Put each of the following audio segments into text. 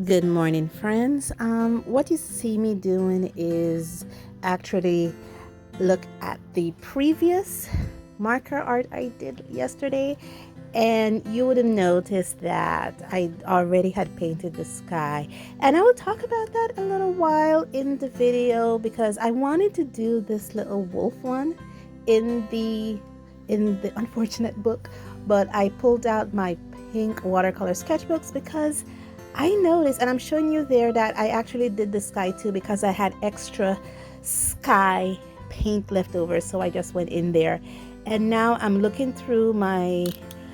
Good morning, friends. What you see me doing is actually look at the previous marker art I did yesterday, and you would have noticed that I already had painted the sky. And I will talk about that a little while in the video because I wanted to do this little wolf one in the unfortunate book, but I pulled out my pink watercolor sketchbooks because I noticed, and I'm showing you there, that I actually did the sky too because I had extra sky paint left over, so I just went in there. And now I'm looking through my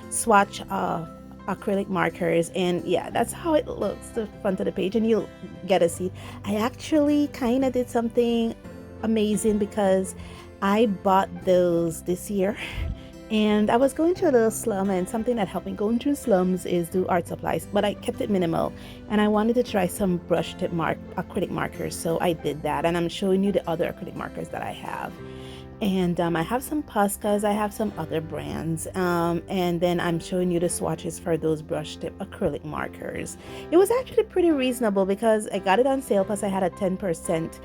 swatch of acrylic markers, and yeah, that's how it looks, the front of the page, and you'll get a see. I actually kind of did something amazing because I bought those this year, and I was going through a little slum, and something that helped me going through slums is do art supplies, but I kept it minimal, and I wanted to try some brush tip acrylic markers, so I did that, and I'm showing you the other acrylic markers that I have. And I have some Poscas, I have some other brands, and then I'm showing you the swatches for those brush tip acrylic markers. It was actually pretty reasonable because I got it on sale, plus I had a 10%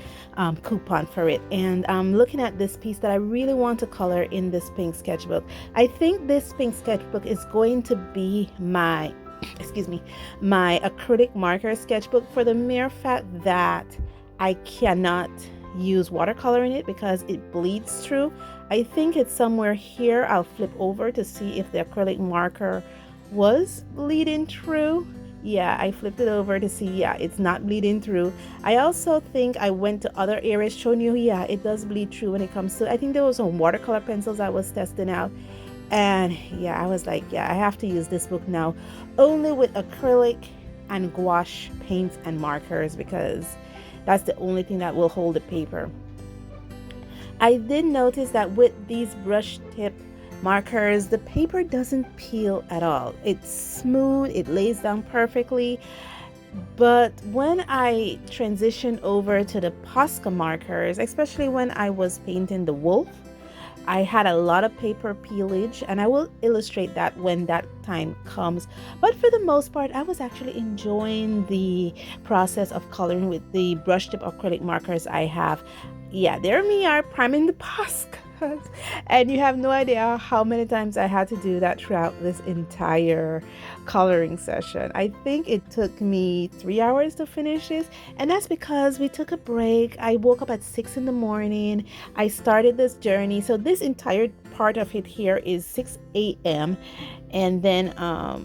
coupon for it. And I'm looking at this piece that I really want to color in this pink sketchbook. I think this pink sketchbook is going to be my my acrylic marker sketchbook, for the mere fact that I cannot use watercolor in it because it bleeds through. I think it's somewhere here. I'll flip over to see if the acrylic marker was bleeding through. Yeah, I flipped it over to see, yeah, it's not bleeding through. I also think I went to other areas showing you, yeah, it does bleed through when it comes to, I think there was some watercolor pencils I was testing out, and yeah, I was like, yeah, I have to use this book now only with acrylic and gouache paints and markers because that's the only thing that will hold the paper. I did notice that with these brush tip markers, the paper doesn't peel at all. It's smooth, it lays down perfectly. But when I transitioned over to the Posca markers, especially when I was painting the wolf, I had a lot of paper peelage, and I will illustrate that when that time comes. But for the most part, I was actually enjoying the process of coloring with the brush tip acrylic markers I have. Yeah, there we are priming the Posca. And you have no idea how many times I had to do that throughout this entire coloring session. I think it took me 3 hours to finish this, and that's because we took a break. I woke up at 6 in the morning. I started this journey, so this entire part of it here is 6 a.m. And then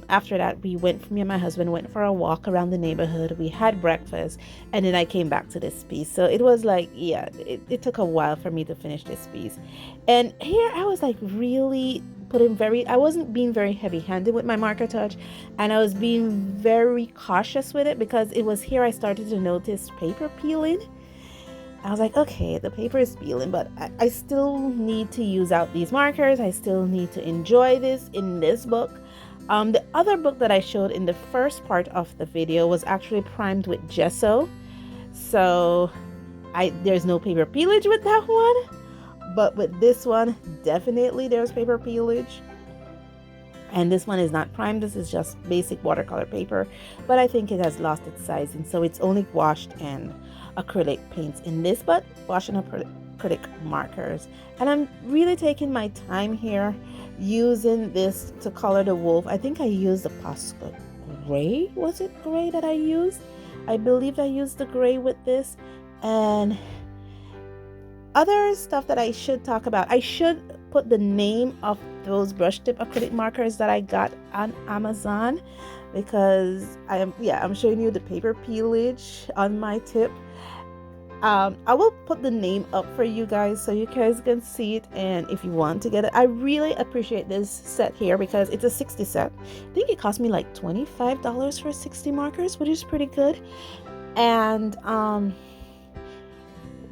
after that, me and my husband went for a walk around the neighborhood. We had breakfast, and then I came back to this piece. So it was like, yeah, it took a while for me to finish this piece. And here I was like really I wasn't being very heavy-handed with my marker touch, and I was being very cautious with it because it was here I started to notice paper peeling. I was like, okay, the paper is peeling, but I still need to use out these markers. I still need to enjoy this in this book. The other book that I showed in the first part of the video was actually primed with gesso. So there's no paper peelage with that one. But with this one, definitely there's paper peelage. And this one is not primed. This is just basic watercolor paper. But I think it has lost its size, and so it's only washed and acrylic paints in this, but wash and acrylic markers. And I'm really taking my time here using this to color the wolf. I think I used the Posca gray. Was it gray that I used? I believe I used the gray with this. And other stuff that I should talk about, I should put the name of those brush tip acrylic markers that I got on Amazon, because I'm showing you the paper peelage on my tip. I will put the name up for you guys so you guys can see it, and if you want to get it, I really appreciate this set here because it's a 60 set. I think it cost me like $25 for 60 markers, which is pretty good. And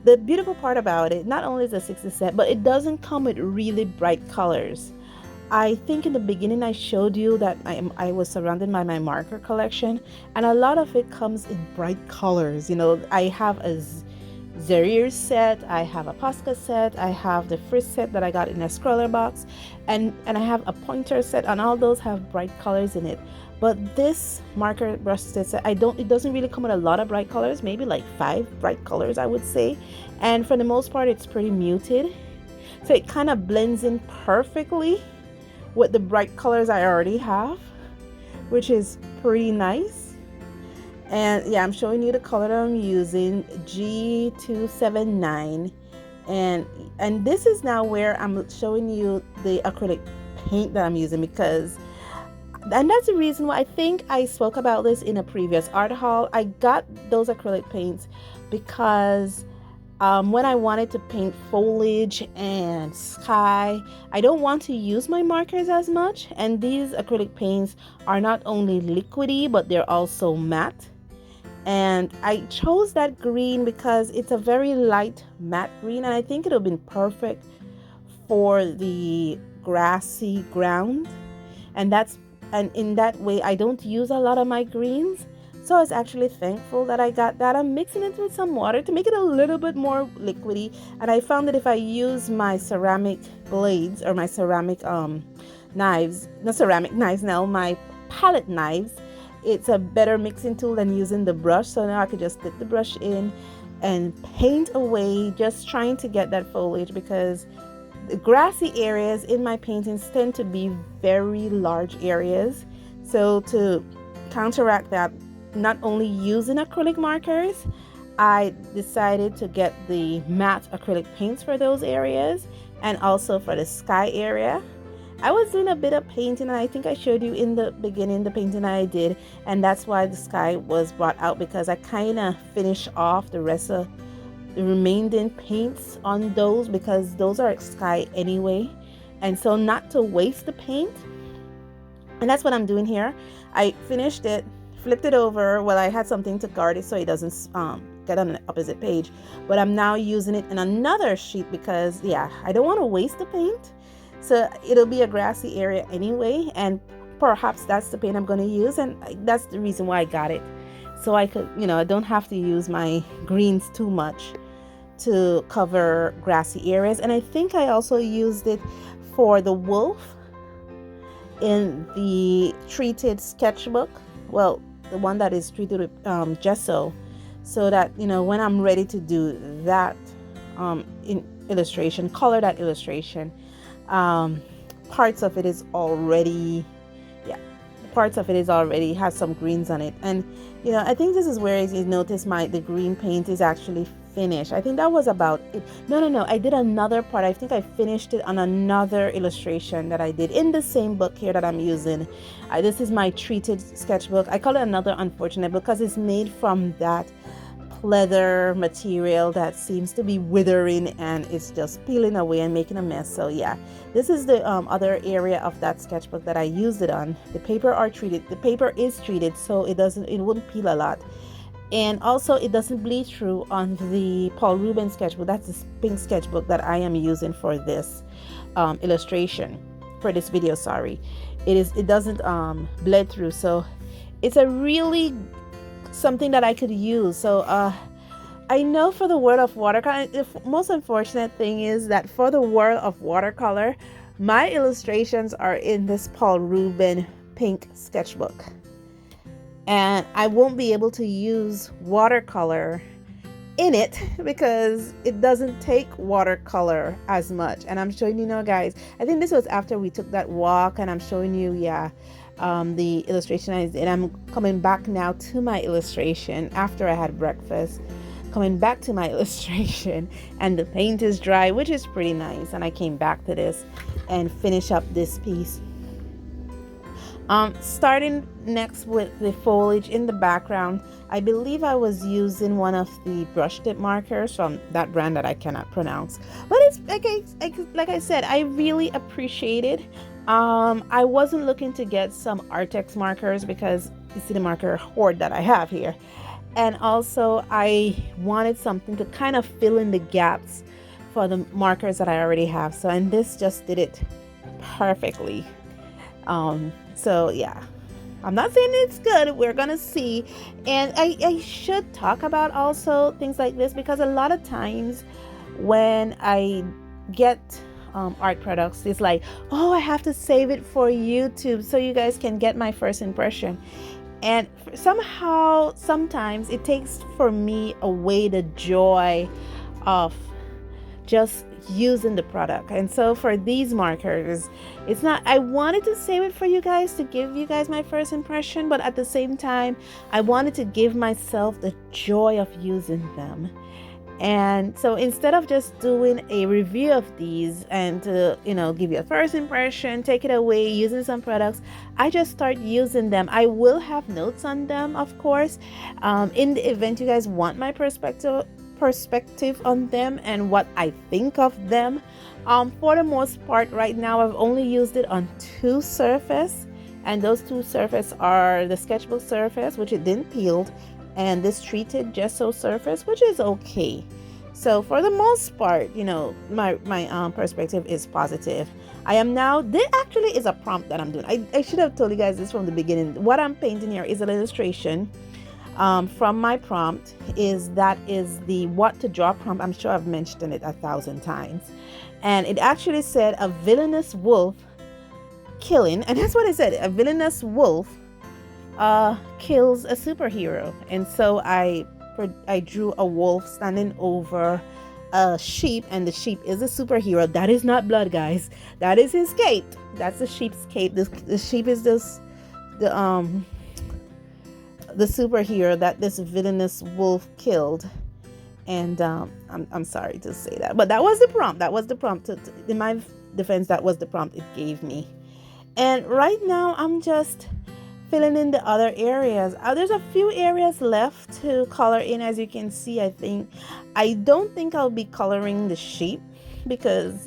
the beautiful part about it, not only is it a 60 set, but it doesn't come with really bright colors. I think in the beginning I showed you that I was surrounded by my marker collection, and a lot of it comes in bright colors. You know, I have Zerrier set, I have a Posca set, I have the Frisk set that I got in a scroller box, and I have a pointer set, and all those have bright colors in it. But this marker brush set, it doesn't really come with a lot of bright colors, maybe like 5 bright colors, I would say. And for the most part, it's pretty muted. So it kind of blends in perfectly with the bright colors I already have, which is pretty nice. And yeah, I'm showing you the color that I'm using, G279. And this is now where I'm showing you the acrylic paint that I'm using, because, and that's the reason why I think I spoke about this in a previous art haul. I got those acrylic paints because when I wanted to paint foliage and sky, I don't want to use my markers as much. And these acrylic paints are not only liquidy, but they're also matte. And I chose that green because it's a very light matte green, and I think it'll be perfect for the grassy ground. And in that way, I don't use a lot of my greens. So I was actually thankful that I got that. I'm mixing it with some water to make it a little bit more liquidy. And I found that if I use my ceramic blades, or my ceramic knives, not ceramic knives now, my palette knives, it's a better mixing tool than using the brush. So now I could just stick the brush in and paint away, just trying to get that foliage, because the grassy areas in my paintings tend to be very large areas. So to counteract that, not only using acrylic markers, I decided to get the matte acrylic paints for those areas, and also for the sky area. I was doing a bit of painting, and I think I showed you in the beginning the painting I did, and that's why the sky was brought out, because I kind of finished off the rest of the remaining paints on those, because those are sky anyway, and so not to waste the paint. And that's what I'm doing here. I finished it, flipped it over. Well, I had something to guard it so it doesn't get on the opposite page, but I'm now using it in another sheet because, yeah, I don't want to waste the paint. So it'll be a grassy area anyway, and perhaps that's the paint I'm going to use, and that's the reason why I got it. So I could, I don't have to use my greens too much to cover grassy areas. And I think I also used it for the wolf in the treated sketchbook. Well, the one that is treated with gesso, so that, when I'm ready to do that in illustration, color that illustration, parts of it is already, has some greens on it. And I think this is where you notice the green paint is actually finished. I think that was about it. No, I did another part. I think I finished it on another illustration that I did in the same book here that I'm using. This is my treated sketchbook. I call it another unfortunate because it's made from that leather material that seems to be withering, and it's just peeling away and making a mess. So yeah, this is the other area of that sketchbook that I used it on. The paper is treated, so it wouldn't peel a lot, and also it doesn't bleed through on the Paul Rubens sketchbook. That's the pink sketchbook that I am using for this illustration, for this video. Sorry, it doesn't bleed through, so it's a really something that I could use. So I know for the world of watercolor, the most unfortunate thing is that for the world of watercolor, my illustrations are in this Paul Rubens pink sketchbook, and I won't be able to use watercolor in it because it doesn't take watercolor as much. And I'm showing you now, guys, I think this was after we took that walk, and I'm showing you the illustration I did. I'm coming back now to my illustration after I had breakfast, coming back to my illustration, and the paint is dry, which is pretty nice. And I came back to this and finish up this piece. Starting next with the foliage in the background, I believe I was using one of the brush tip markers from that brand that I cannot pronounce, but it's like I said, I really appreciate it. I wasn't looking to get some Artex markers because you see the marker hoard that I have here, and also I wanted something to kind of fill in the gaps for the markers that I already have. So, and this just did it perfectly. So yeah, I'm not saying it's good. We're gonna see. And I should talk about also things like this, because a lot of times when I get art products, it's like, oh, I have to save it for YouTube so you guys can get my first impression. And somehow, sometimes it takes for me away the joy of just using the product. And so for these markers, it's not, I wanted to save it for you guys to give you guys my first impression, but at the same time, I wanted to give myself the joy of using them. And so instead of just doing a review of these and to, give you a first impression, take it away, using some products, I just start using them. I will have notes on them, of course, in the event you guys want my perspective on them and what I think of them. For the most part, right now, I've only used it on 2 surfaces, and those 2 surfaces are the sketchbook surface, which it didn't peel, and this treated gesso surface, which is okay. So for the most part, my perspective is positive. I am now, this actually is a prompt that I'm doing. I should have told you guys this from the beginning. What I'm painting here is an illustration from my prompt. Is the what to draw prompt. I'm sure I've mentioned it 1,000 times. And it actually said a villainous wolf killing, and that's what it said, a villainous wolf kills a superhero. And so I drew a wolf standing over a sheep, and the sheep is a superhero. That is not blood, guys. That is his cape. That's the sheep's cape. The sheep is the superhero that this villainous wolf killed. And I'm sorry to say that, but that was the prompt. In my defense, that was the prompt it gave me. And right now I'm just filling in the other areas. There's a few areas left to color in. As you can see, I don't think I'll be coloring the sheep because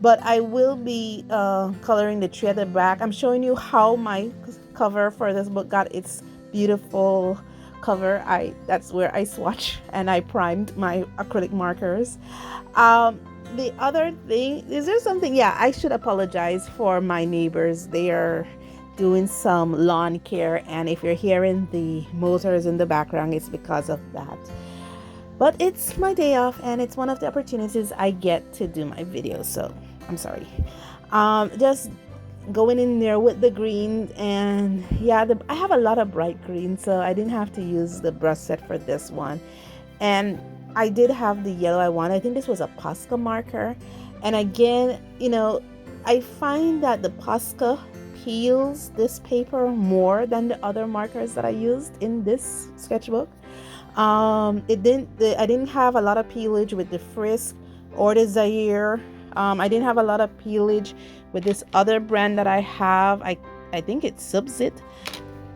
but I will be coloring the tree at the back. I'm showing you how my cover for this book got its beautiful cover. That's where I swatched and I primed my acrylic markers. The other thing is, there's something, I should apologize for my neighbors. They are doing some lawn care, and if you're hearing the motors in the background, it's because of that. But it's my day off, and it's one of the opportunities I get to do my videos, so I'm sorry. Just going in there with the green, and I have a lot of bright green, so I didn't have to use the brush set for this one. And I did have the yellow I wanted. I think this was a Posca marker. And again, I find that the Posca peels this paper more than the other markers that I used in this sketchbook. I didn't have a lot of peelage with the Frisk or the Zaire. I didn't have a lot of peelage with this other brand that I have. I think it subs it.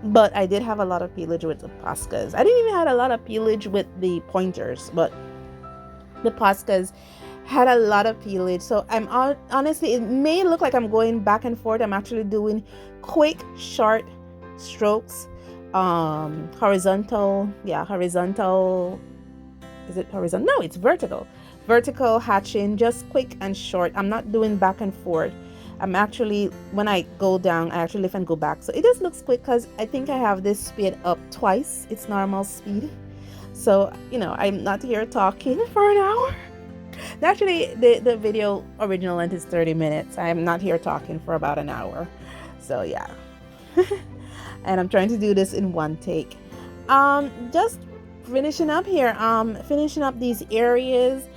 But I did have a lot of peelage with the Poscas. I didn't even have a lot of peelage with the pointers, but the Poscas had a lot of peelage. So I'm honestly, it may look like I'm going back and forth. I'm actually doing quick, short strokes, horizontal. Is it horizontal? No, it's vertical hatching, just quick and short. I'm not doing back and forth. I'm actually, when I go down, I actually lift and go back. So it just looks quick because I think I have this speed up twice its normal speed. So, I'm not here talking for an hour. Actually, the video original length is 30 minutes. I'm not here talking for about an hour. So, yeah. And I'm trying to do this in one take. Just finishing up here. Finishing up these areas.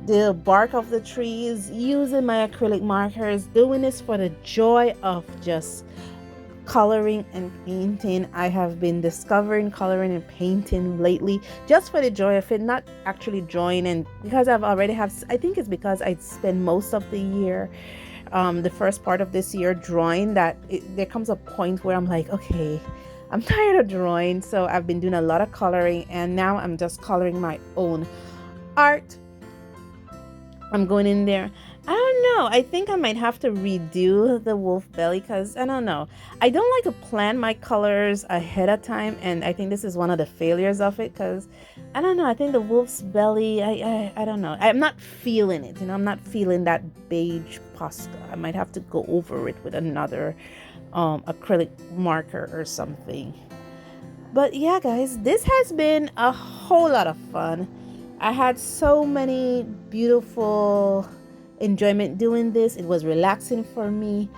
The bark of the trees, using my acrylic markers, doing this for the joy of just coloring and painting. I have been discovering coloring and painting lately just for the joy of it, not actually drawing. And because I think it's because I spend most of the year, the first part of this year drawing, that there comes a point where I'm like, okay, I'm tired of drawing. So I've been doing a lot of coloring, and now I'm just coloring my own art. I'm going in there. I don't know. I think I might have to redo the wolf belly because I don't know. I don't like to plan my colors ahead of time, and I think this is one of the failures of it because I don't know. I think the wolf's belly, I don't know. I'm not feeling it. I'm not feeling that beige Posca. I might have to go over it with another acrylic marker or something. But yeah, guys, this has been a whole lot of fun. I had so many beautiful enjoyment doing this. It was relaxing for me.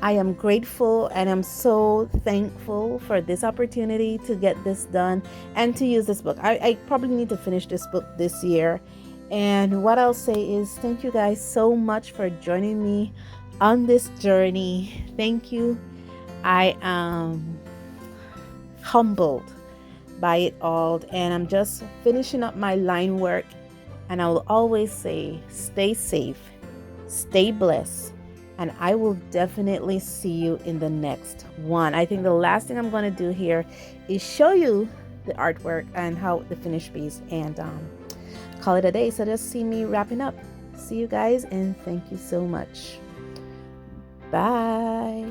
I am grateful and I'm so thankful for this opportunity to get this done and to use this book. I probably need to finish this book this year. And what I'll say is thank you guys so much for joining me on this journey. Thank you. I am humbled by it all, and I'm just finishing up my line work. And I will always say, stay safe, stay blessed, and I will definitely see you in the next one. I think the last thing I'm going to do here is show you the artwork and how the finished piece, and call it a day. So just see me wrapping up. See you guys, and thank you so much. Bye.